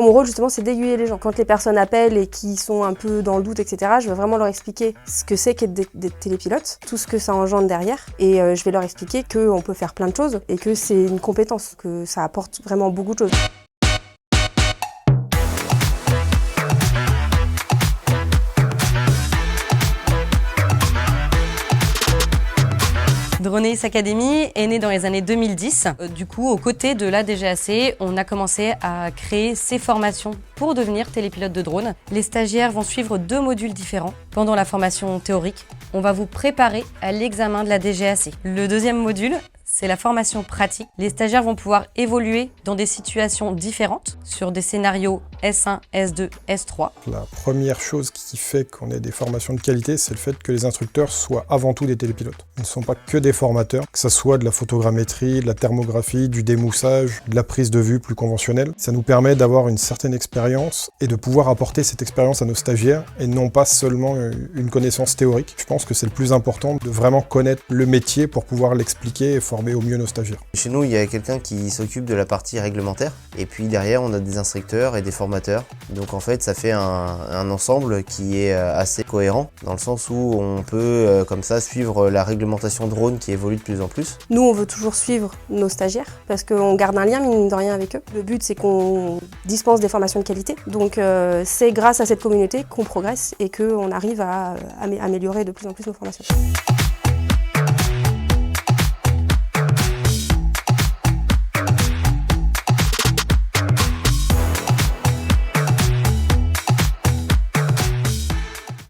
Mon rôle justement c'est d'aiguiller les gens. Quand les personnes appellent et qui sont un peu dans le doute, etc., je vais vraiment leur expliquer ce que c'est qu'être des télépilotes, tout ce que ça engendre derrière, et je vais leur expliquer qu'on peut faire plein de choses et que c'est une compétence, que ça apporte vraiment beaucoup de choses. Droneis Academy est née dans les années 2010. Du coup, aux côtés de la DGAC, on a commencé à créer ces formations pour devenir télépilote de drone. Les stagiaires vont suivre 2 modules différents. Pendant la formation théorique, on va vous préparer à l'examen de la DGAC. Le deuxième module, c'est la formation pratique. Les stagiaires vont pouvoir évoluer dans des situations différentes, sur des scénarios S1, S2, S3. La première chose qui fait qu'on ait des formations de qualité, c'est le fait que les instructeurs soient avant tout des télépilotes. Ils ne sont pas que des formateurs, que ce soit de la photogrammétrie, de la thermographie, du démoussage, de la prise de vue plus conventionnelle. Ça nous permet d'avoir une certaine expérience et de pouvoir apporter cette expérience à nos stagiaires et non pas seulement une connaissance théorique. Je pense que c'est le plus important de vraiment connaître le métier pour pouvoir l'expliquer et former au mieux nos stagiaires. Chez nous, il y a quelqu'un qui s'occupe de la partie réglementaire et puis derrière, on a des instructeurs et des formateurs. Donc en fait, ça fait un ensemble qui est assez cohérent dans le sens où on peut comme ça suivre la réglementation drone qui évolue de plus en plus. Nous, on veut toujours suivre nos stagiaires parce qu'on garde un lien, mine de rien, avec eux. Le but, c'est qu'on dispense des formations de qualité. Donc c'est grâce à cette communauté qu'on progresse et qu'on arrive à améliorer de plus en plus nos formations.